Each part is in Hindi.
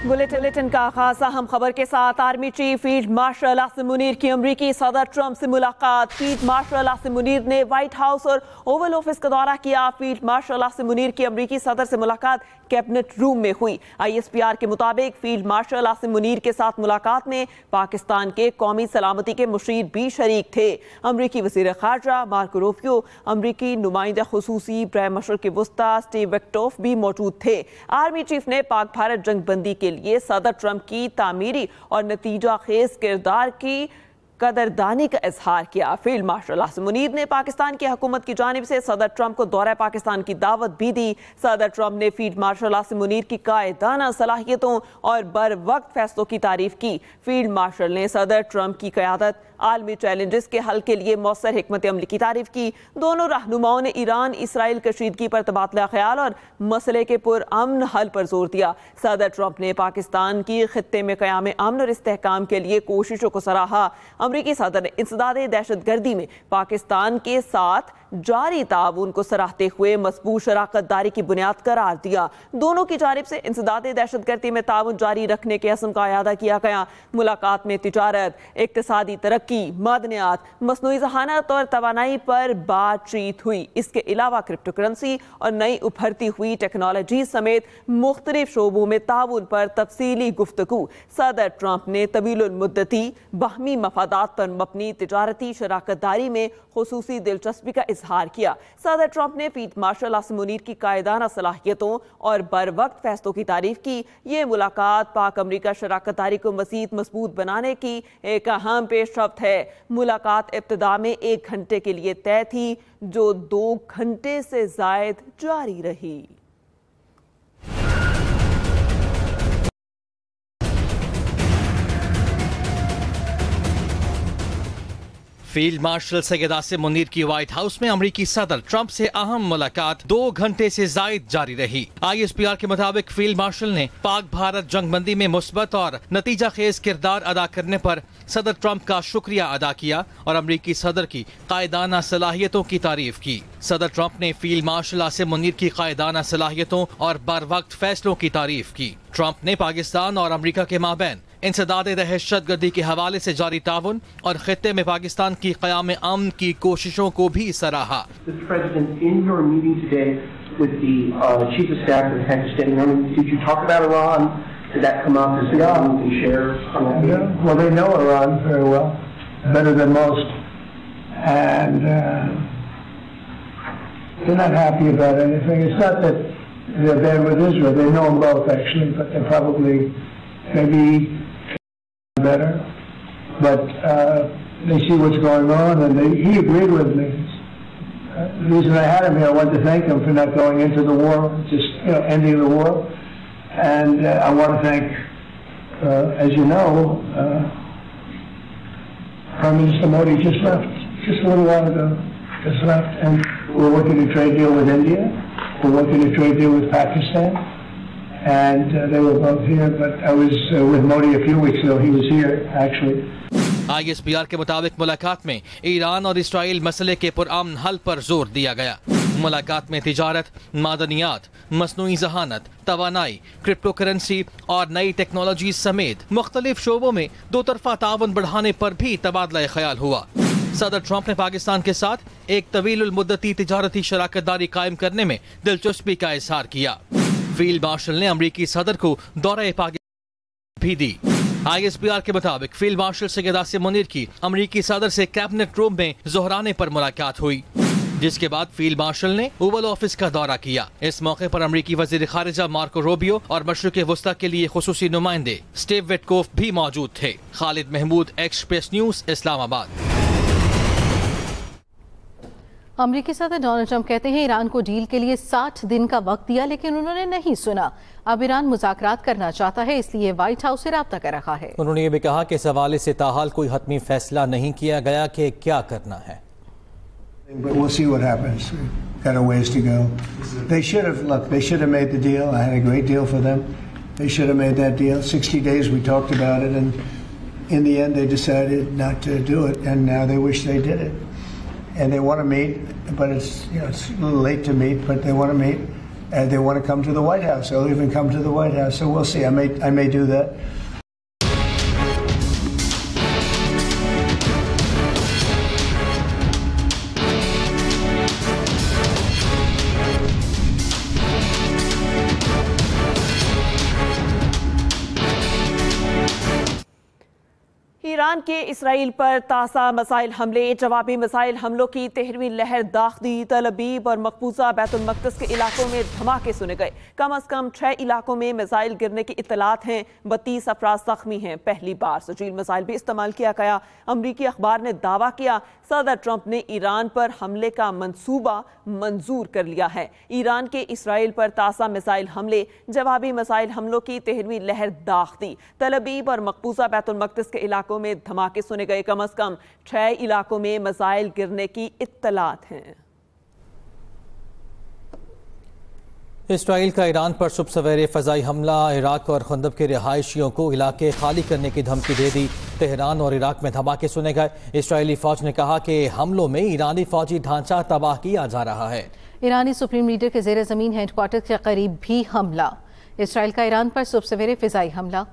बुलेटिन का आगाज अहम खबर के साथ। Army chief field marshal Asim Munir की अमरीकी सदर ट्रंप से मुलाकात। फील्ड मार्शल आसिम मुनीर ने व्हाइट हाउस और ओवल ऑफिस का दौरा किया। फील्ड मार्शल आसिम मुनीर की अमरीकी सदर से मुलाकात कैबिनेट रूम में हुई। ISPR के मुताबिक फील्ड मार्शल आसिम मुनीर के साथ मुलाकात में पाकिस्तान के कौमी सलामती के मुशीर भी शरीक थे। अमरीकी वज़ीर ख़ारजा मार्को रूबियो, अमरीकी नुमाइंदा खुसूसी बराए मशरिक़ वस्ता स्टीव विटकोफ भी मौजूद थे। आर्मी चीफ ने पाक भारत जंग बंदी के लिए सदर ट्रंप की तामीरी और नतीजा खेज किरदार की कदरदानी का इजहार किया। फील्ड मार्शल आसिम मुनीर ने पाकिस्तान की हुकूमत की जानिब से सदर ट्रंप को दौरा पाकिस्तान की दावत भी दी। सदर ट्रंप ने फील्ड मार्शल आसिम मुनीर की कायदाना सलाहियतों और बर वक्त फैसलों की तारीफ की। फील्ड मार्शल ने सदर ट्रंप की क़यादत, आलमी चैलेंजेस के हल के लिए मौसर हिकमत अमली की तारीफ की। दोनों रहनुमाओं ने ईरान इसराइल कशीदगी पर तबादला ख्याल और मसले के पुरअमन हल पर जोर दिया। सदर ट्रंप ने पाकिस्तान की खित्ते में क़याम अमन और इस्तेहकाम के लिए कोशिशों को सराहा। अमरीकी सदर ने इंसदादे दहशतगर्दी में पाकिस्तान के साथ जारी ताउन को सराहते हुए मजबूत शराकतदारी की बुनियाद करार दिया। दोनों की जानिब से इंसदादे दहशतगर्दी में ताउन जारी रखने के अज़्म का अयादा किया गया। मुलाकात में तिजारत, इक्तिसादी तरक्की, मादनियात, मसनूई ज़हानत और तवानाई पर बातचीत हुई। इसके अलावा क्रिप्टो करेंसी और नई उभरती हुई टेक्नोलॉजी समेत मुख्तलिफ शोबों में ताउन पर तफसीली गुफ्तगू। सदर ट्रंप ने तवील मुद्दती बाहमी मफादात पर मबनी तिजारती शराकतदारी में खुसूसी दिलचस्पी का इजहार किया। सदर ट्रंप ने फील्ड मार्शल आसिम मुनीर की कायदाना सलाहियतों और बर वक्त फैसलों की तारीफ की। ये मुलाकात पाक अमरीका शराकतदारी को मजीद मजबूत बनाने की एक अहम पेशरफ्त है। मुलाकात इब्तिदा में 1 घंटे के लिए तय थी, जो 2 घंटे से जायद जारी रही। फील्ड मार्शल सैयद आसिम मुनीर की व्हाइट हाउस में अमरीकी सदर ट्रंप से अहम मुलाकात 2 घंटे से जायद जारी रही। ISPR के मुताबिक फील्ड मार्शल ने पाक भारत जंगबंदी में मुस्बत और नतीजा खेज किरदार अदा करने पर सदर ट्रंप का शुक्रिया अदा किया और अमरीकी सदर की कायदाना सलाहियतों की तारीफ की। सदर ट्रंप ने फील्ड मार्शल आसिम मुनीर की कायदाना सलाहियतों और बर वक्त फैसलों की तारीफ की। ट्रंप ने पाकिस्तान और अमरीका के माबैन इंसदादे दहशतगर्दी के हवाले से जारी ताउन और खित्ते में पाकिस्तान की क़याम अमन की कोशिशों को भी सराहा। Did that come up? Is there something you can share? Yeah. Well, they know Iran very well, better than most, and they're not happy about anything. It's not that they're bad with Israel. They know them both, actually, but they're probably maybe better. But they see what's going on, and he agreed with me. The reason I had him here, I wanted to thank him for not going into the war, just ending the war. And I want to thank, as you know, Prime Minister Modi just left, just a little while ago, just left. And we're working a trade deal with India. We're working a trade deal with Pakistan. And they were both here, but I was with Modi a few weeks ago. He was here, actually. ISPR के मुताबिक मुलाकात में ईरान और इसराइल मसले के पुरअमन हल पर जोर दिया गया। मुलाकात में तिजारत, मादनियात, मसनूई ज़हानत, तवानाई, क्रिप्टो करेंसी और नई टेक्नोलॉजी समेत मुख्तलिफ शोबों में 2 तरफा ताउन बढ़ाने पर भी तबादला ख्याल हुआ। सदर ट्रंप ने पाकिस्तान के साथ एक तवील मुद्दती तिजारती शराकतदारी कायम करने में दिलचस्पी का इजहार किया। फील्ड मार्शल ने अमरीकी सदर को दौरे पाकिस्तान भी दी। ISPR के मुताबिक फील्ड मार्शल सैयद आसिम मुनीर की अमरीकी सदर से कैबिनेट रूम में ज़ोहराने पर मुलाकात हुई, जिसके बाद फील्ड मार्शल ने ओवल ऑफिस का दौरा किया। इस मौके पर अमरीकी वज़ीर ख़ारिजा मार्को रूबियो और मशरिक़ वस्ता के लिए खुसूसी नुमाइंदे स्टीव विटकोफ भी मौजूद थे। Khalid Mahmood, Express News, Islamabad. अमरीकी सदर डोनाल्ड ट्रंप कहते हैं ईरान को डील के लिए 60 दिन का वक्त दिया, लेकिन उन्होंने नहीं सुना। अब ईरान मुज़ाकरात करना चाहता है, इसलिए व्हाइट हाउस से राब्ता कर रहा है। उन्होंने ये भी कहा कि इस हवाले से ताहाल कोई हतमी फैसला नहीं किया गया कि क्या करना है। But we'll see what happens. Got a ways to go. They should have made the deal. I had a great deal for them. They should have made that deal. 60 days we talked about it, and in the end they decided not to do it, and now they wish they did it. And they want to meet, but it's a little late to meet, but they want to meet. and they want to come to the White House. They'll even come to the White House. So we'll see. I may do that. Iran के इसराइल पर ताज़ा मिसाइल हमले, जवाबी मिसाइल हमलों की 13वीं लहर दाख दी। तल अबीब और मकबूजा बैतुल मक़दिस के इलाकों में धमाके सुने गए। कम अज़ कम 6 इलाकों में मिसाइल गिरने की इत्तलात हैं। 32 अफराद ज़ख्मी हैं। पहली बार सजील मिसाइल भी इस्तेमाल किया गया। अमरीकी अखबार ने दावा किया सदर ट्रंप ने ईरान पर हमले का मंसूबा मंजूर कर लिया है। ईरान के इसराइल पर ताज़ा मिसाइल हमले, जवाबी मिसाइल हमलों की 13वीं लहर दाख दी। तल अबीब और मकबूजा बैतुल मक़दिस के इलाकों में धमाके सुने गए। कम अज़ कम 6 इलाकों में मिसाइल गिरने की इत्तलात हैं। इसराइल का ईरान पर सुबह सवेरे फ़ज़ाई हमला, इराक और खंदब के रिहायशियों को इलाके खाली करने की धमकी दे दी। तेहरान और इराक में धमाके सुने गए। इसराइली फ़ौज ने कहा कि हमलों में ईरानी फ़ौजी ढांचा तबाह किया जा रहा है। ईरानी सुप्रीम लीडर के ज़ेर ज़मीन हेडक्वार्टर के करीब भी हमला। इसराइल का ईरान पर सुबह सवेरे फ़िज़ाई हमला।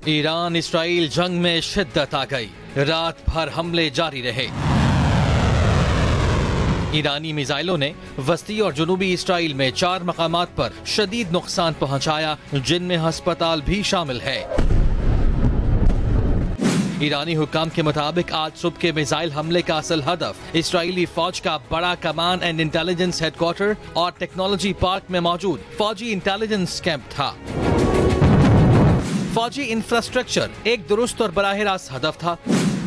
ईरान इसराइल जंग में शिद्दत आ गई। रात भर हमले जारी रहे। ईरानी मिसाइलों ने वस्ती और जुनूबी इसराइल में 4 मकामात पर शदीद नुकसान पहुंचाया, जिनमें हस्पताल भी शामिल है। ईरानी हुक्काम के मुताबिक आज सुबह के मिसाइल हमले का असल हदफ इसराइली फौज का बड़ा कमांड एंड इंटेलिजेंस हेडक्वार्टर और टेक्नोलॉजी पार्क में मौजूद फौजी इंटेलिजेंस कैंप था। फौजी इंफ्रास्ट्रक्चर एक दुरुस्त और बराह रास्त हदफ था।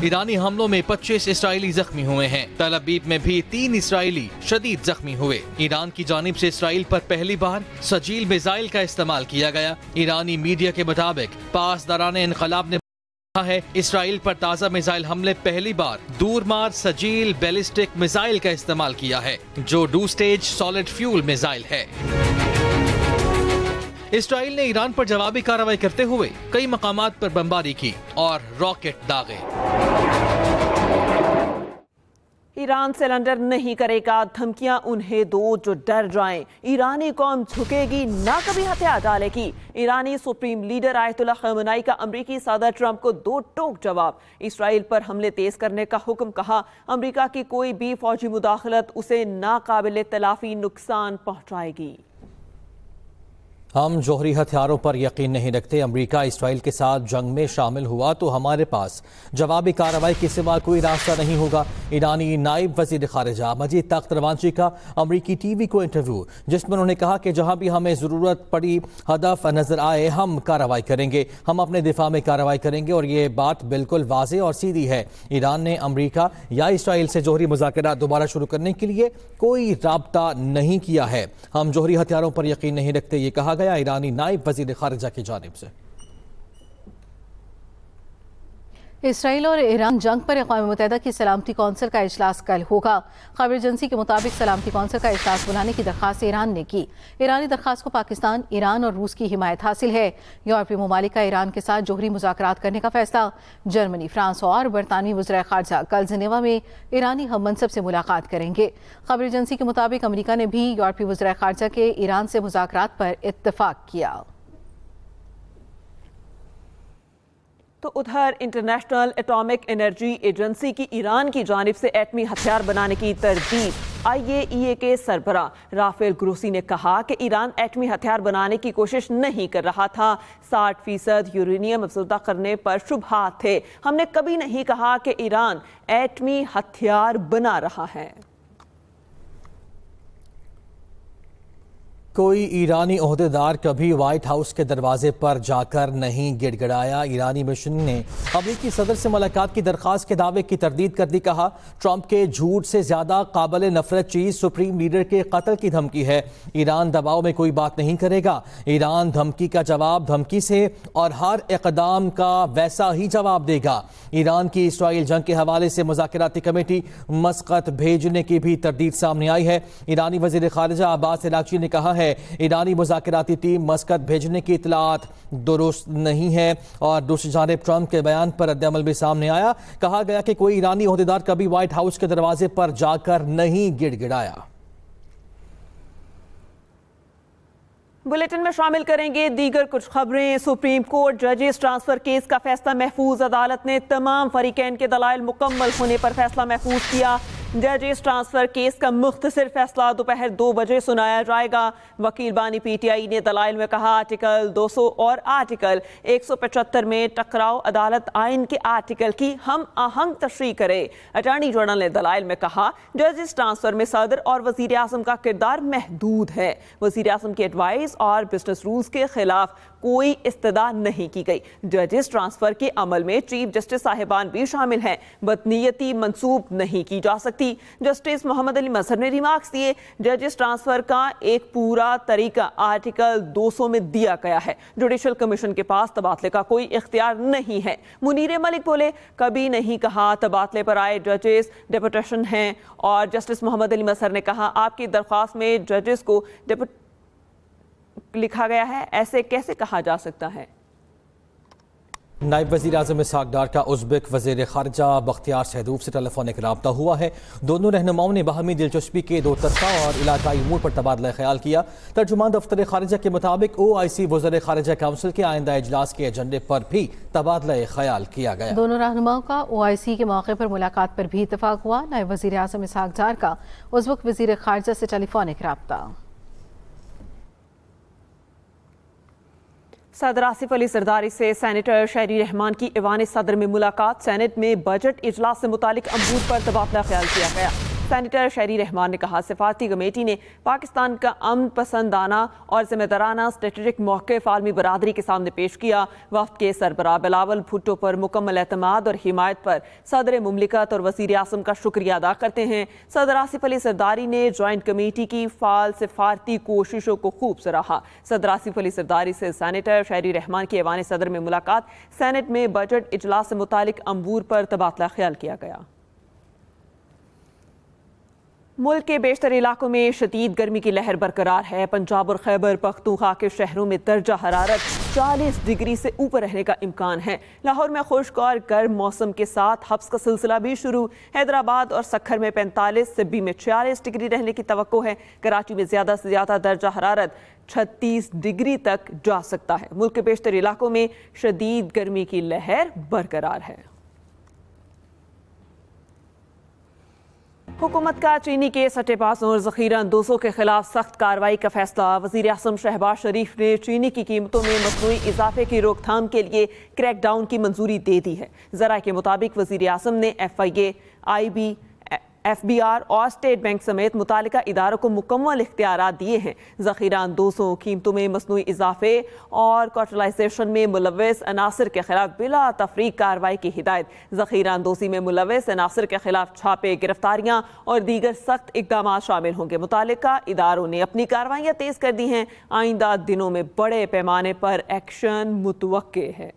ईरानी हमलों में 25 इसराइली जख्मी हुए हैं। तल अबीब में भी 3 इसराइली शदीद जख्मी हुए। ईरान की जानिब से इसराइल पर पहली बार सजील मिसाइल का इस्तेमाल किया गया। ईरानी मीडिया के मुताबिक पासदारान इनकलाब ने कहा है इसराइल पर ताज़ा मिसाइल हमले पहली बार दूरमार सजील बैलिस्टिक मिसाइल का इस्तेमाल किया है, जो 2 स्टेज सॉलिड फ्यूल मिसाइल है। इसराइल ने ईरान पर जवाबी कार्रवाई करते हुए कई मकामात पर बमबारी की और रॉकेट दागे। ईरान सिलेंडर नहीं करेगा, धमकियां उन्हें दो जो डर जाएं। ईरानी कौम झुकेगी, ना कभी हथियार डालेगी। ईरानी सुप्रीम लीडर आयतुल्लाह खमेनी का अमरीकी सदर ट्रंप को 2 टोक जवाब। इसराइल पर हमले तेज करने का हुक्म, कहा अमरीका की कोई भी फौजी मुदाखलत उसे नाकाबिले तलाफी नुकसान पहुंचाएगी। हम जोहरी हथियारों पर यकीन नहीं रखते। अमरीका इसराइल के साथ जंग में शामिल हुआ तो हमारे पास जवाबी कार्रवाई के सिवा कोई रास्ता नहीं होगा। ईरानी नायब वज़ीर ख़ारिजा मजीद तख्त रवांची का अमरीकी टीवी को इंटरव्यू, जिसमें उन्होंने कहा कि जहां भी हमें ज़रूरत पड़ी, हदफ नज़र आए, हम कार्रवाई करेंगे। हम अपने दिफा में कार्रवाई करेंगे और ये बात बिल्कुल वाज़े और सीधी है। ईरान ने अमरीका या इसराइल से जोहरी मुज़ाकरात दोबारा शुरू करने के लिए कोई राब्ता नहीं किया है। हम जोहरी हथियारों पर यकीन नहीं रखते, ये कहा ईरानी नायब वज़ीर ख़ारिजा की जानिब से। इसराइल और ईरान जंग पर अक़वाम मुत्तहिदा की सलामती कौंसिल का इजलास कल होगा। खबर एजेंसी के मुताबिक सलामती कौंसिल का इजलास बुलाने की दरख्वास्त ईरान ने की। ईरानी दरख्वास्त को पाकिस्तान, ईरान और रूस की हिमायत हासिल है। यूरोपीय ममालिक का ईरान के साथ जोहरी मुज़ाकरात करने का फैसला। जर्मनी, फ्रांस और बरतानवी वज़ीर ख़ारिजा कल जिनेवा में ईरानी हम मनसब से मुलाकात करेंगे। खबर एजेंसी के मुताबिक अमरीका ने भी यूरोपीय वज़ीर ख़ारिजा के ईरान से मुज़ाकरात पर इत्तफ़ाक़ किया। तो उधर इंटरनेशनल एटॉमिक एनर्जी एजेंसी की ईरान की जानिब से एटमी हथियार बनाने की तरदीद। IAEA के सरबरा राफेल ग्रोसी ने कहा कि ईरान एटमी हथियार बनाने की कोशिश नहीं कर रहा था। 60% यूरेनियम अफसुदा करने पर शुबहात थे। हमने कभी नहीं कहा कि ईरान एटमी हथियार बना रहा है। कोई ईरानी ओहदेदार कभी व्हाइट हाउस के दरवाजे पर जाकर नहीं गिड़गिड़ाया। ईरानी मिशन ने अमरीकी सदर से मुलाकात की दरख्वास्त के दावे की तरदीद कर दी। कहा ट्रंप के झूठ से ज्यादा काबिल नफरत चीज सुप्रीम लीडर के कत्ल की धमकी है। ईरान दबाव में कोई बात नहीं करेगा। ईरान धमकी का जवाब धमकी से और हर इक़दाम का वैसा ही जवाब देगा। ईरान की इसराइल जंग के हवाले से मुज़ाकराती कमेटी मस्कत भेजने की भी तरदीद सामने आई है। ईरानी वज़ीर ख़ारिजा अब्बास अराग़ची ने कहा है ईरानी मुज़ाकराती टीम मस्कत भेजने की इतलात दुरुस्त नहीं है। और दूसरी जानिब ट्रंप के बयान पर रद्द-ए-अमल भी सामने आया। कहा गया कि कोई ईरानी ओहदेदार कभी व्हाइट हाउस के दरवाजे पर जाकर नहीं गिड़गिड़ाया। बुलेटिन में शामिल करेंगे दीगर कुछ खबरें। सुप्रीम कोर्ट जजेस ट्रांसफर केस का फैसला महफूज। अदालत ने तमाम फरीकैन के दलाइल मुकम्मल होने पर फैसला महफूज किया। जजेस ट्रांसफर केस का मुख्तसर फैसला दोपहर 2 बजे सुनाया जाएगा। वकील बानी PTI ने दलाइल में कहा आर्टिकल 200 और आर्टिकल 175 में टकराव अदालत आइन के आर्टिकल की हम आहंग तशरीह करे। अटॉर्नी जनरल ने दलाइल में कहा जजेस ट्रांसफर में सदर और वजीर आजम का किरदार महदूद है। वजीर आजम की एडवाइस और बिजनेस रूल्स के खिलाफ कोई इस्तदा नहीं की गई। जजेस ट्रांसफर के अमल में चीफ जस्टिस साहिबान भी शामिल हैं। बदनीयती मंसूब नहीं की जा सकती। जस्टिस मोहम्मद अली मजहर ने रिमार्क्स दिए जजेस ट्रांसफर का एक पूरा तरीका आर्टिकल 200 में दिया गया है। जुडिशल कमीशन के पास तबादले का कोई इख्तियार नहीं है। मुनीर मलिक बोले कभी नहीं कहा तबादले पर आए जजेस डेपुटेशन हैं। और जस्टिस मोहम्मद अली मजहर ने कहा आपकी दरख्वास्त में जजेस को लिखा गया है, ऐसे कैसे कहा जा सकता है। नायब वज़ीर आज़म इसहाक़ डार का उज़्बेक वज़ीर ख़ारिजा बख्तियार सहदूफ से टेलीफोनिक रब्ता हुआ है। दोनों रहनुमाओं ने बाहमी दिलचस्पी के दो तरफ़ा और इलाकाई उमूर पर तबादला ख्याल किया। तर्जुमान दफ्तर ख़ारिजा के मुताबिक OIC वज़ीर ख़ारिजा काउंसिल के आइंदा इजलास के एजेंडे पर भी तबादला ख्याल किया गया। दोनों रहनुमाओं का OIC के मौके पर मुलाकात पर भी इत्तफ़ाक़ हुआ। नायब वज़ीर आज़म इसहाक़ डार का उज़्बेक वज़ीर ख़ारिजा से टेलीफोनिक रब्ता। सदर आसिफ अली जरदारी से सेनेटर शहरी रहमान की ऐवान सदर में मुलाकात। सेनेट में बजट इजलास से मुतालिक अमूर पर तबादला ख्याल किया गया। सेनेटर शहरी रहमान ने कहा सिफारती कमेटी ने पाकिस्तान का अमन पसंदाना और जिम्मेदाराना स्ट्रेटेजिक मौक़िफ़ आलमी बरादरी के सामने पेश किया। वफ्द के सरबराह बिलावल भुट्टो पर मुकम्मल एतमाद और हिमायत पर सदर मुमलिकत और वज़ीर आज़म का शुक्रिया अदा करते हैं। सदर आसिफ अली जरदारी ने जॉइंट कमेटी की फ़ाल सिफारती कोशिशों को खूब सराहा। सदर आसिफ अली जरदारी से सेनेटर शहरी रहमान की ऐवान सदर में मुलाकात। सेनेट में बजट इजलास से मुतालिक अमूर पर तबादला ख्याल किया गया। मुल्क के बेशतर इलाकों में शदीद गर्मी की लहर बरकरार है। पंजाब और खैबर पख्तूनख्वा के शहरों में दर्जा हरारत 40 डिग्री से ऊपर रहने का इम्कान है। लाहौर में खुश्क और गर्म मौसम के साथ हब्स का सिलसिला भी शुरू। हैदराबाद और सक्खर में 45, सिब्बी में 46 डिग्री रहने की तवक्को है। कराची में ज़्यादा से ज़्यादा दर्जा हरारत 36 डिग्री तक जा सकता है। मुल्क के बेशतर इलाकों में शदीद गर्मी की लहर बरकरार है। हुकूमत का चीनी के सट्टेबाजों और ज़ख़ीरा अंदोज़ों के खिलाफ सख्त कार्रवाई का फैसला। वज़ीर आज़म शहबाज शरीफ ने चीनी की कीमतों में मसनूई इजाफे की रोकथाम के लिए क्रैकडाउन की मंजूरी दे दी है। ज़राए के मुताबिक वज़ीर आज़म ने FIA, IB, FBR और स्टेट बैंक समेत मुतालिका इदारों को मुकम्मल इख्तियारात दिए हैं। ज़ख़ीरा अंदोज़ों, कीमतों में मसनूई इजाफे और कॉर्टलाइजेशन में मुलव्वस अनासर के खिलाफ बिला तफरीक कार्रवाई की हिदायत। ज़ख़ीरा अंदोज़ी में मुलव्वस अनासर के खिलाफ छापे, गिरफ्तारियाँ और दीगर सख्त इक़दाम शामिल होंगे। मुतालिका इदारों ने अपनी कार्रवाइयाँ तेज़ कर दी हैं। आइंदा दिनों में बड़े पैमाने पर एक्शन मुतवक्के है।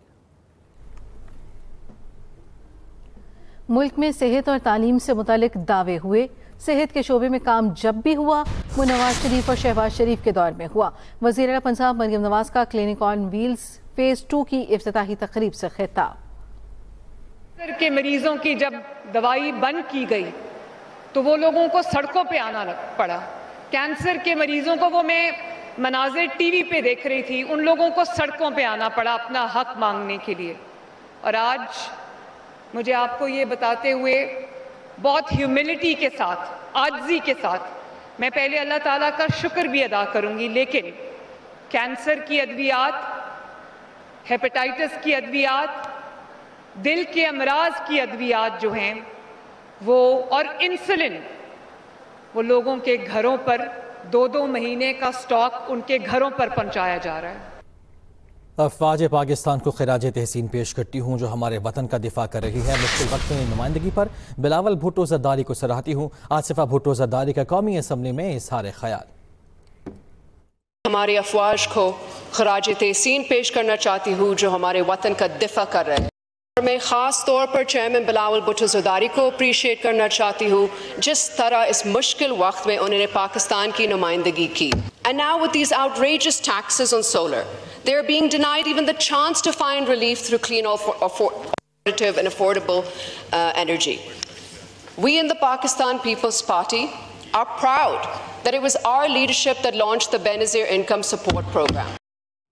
मुल्क में सेहत और तालीम से मुतालिक दावे हुए। सेहत के शोबे में काम जब भी हुआ वो नवाज शरीफ और शहबाज शरीफ के दौर में हुआ। वज़ीर आला पंजाब मरियम नवाज का क्लिनिक ऑन व्हील्स फेज़ 2 की इफ्तिताही तकरीब से खिताब। कैंसर के मरीजों की जब दवाई बंद की गई तो वो लोगों को सड़कों पे आना पड़ा। कैंसर के मरीजों को वो मैं मनाज़िर TV पे देख रही थी, उन लोगों को सड़कों पे आना पड़ा अपना हक मांगने के लिए। और आज मुझे आपको ये बताते हुए बहुत ह्यूमिलिटी के साथ, आजिज़ी के साथ मैं पहले अल्लाह ताला का शुक्र भी अदा करूंगी, लेकिन कैंसर की अद्वियात, हेपेटाइटिस की अद्वियात, दिल के अमराज की अद्वियात जो हैं वो और इंसुलिन, वो लोगों के घरों पर 2-2 महीने का स्टॉक उनके घरों पर पहुंचाया जा रहा है। अफवाज पाकिस्तान को खिराज तहसीन पेश करती हूँ जो हमारे वतन का दिफा कर रही है। मुश्किल वक्त में नुमाइंदगी पर बिलावल भुट्टो जरदारी को सराहती हूँ। आसिफा भुट्टो जरदारी का कौमी असम्बली में इज़हार ख्याल। हमारे अफवाज को खिराज तहसीन पेश करना चाहती हूँ जो हमारे वतन का दिफा कर रहे हैं। और मैं ख़ास तौर पर चेयरमैन बिलावल भुट्टो जरदारी को अप्रीशिएट करना चाहती हूँ जिस तरह इस मुश्किल वक्त में उन्होंने पाकिस्तान की नुमाइंदगी की। And now with these outrageous taxes on solar, they are being denied even the chance to find relief through clean, alternative and affordable energy. We in the Pakistan People's Party are proud that it was our leadership that launched the Benazir Income Support Program.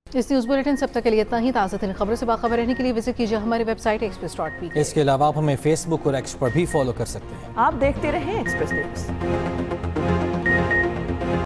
इस न्यूज़ बुलेटिन से अब तक के लिए इतना ही। ताज़ा तरीन खबरों से बाखबर रहने के लिए विजिट कीजिए हमारी वेबसाइट express.pk। इसके अलावा आप हमें फेसबुक और एक्स पर भी फॉलो कर सकते हैं। आप देखते रहें एक्सप्रेस न्यूज़।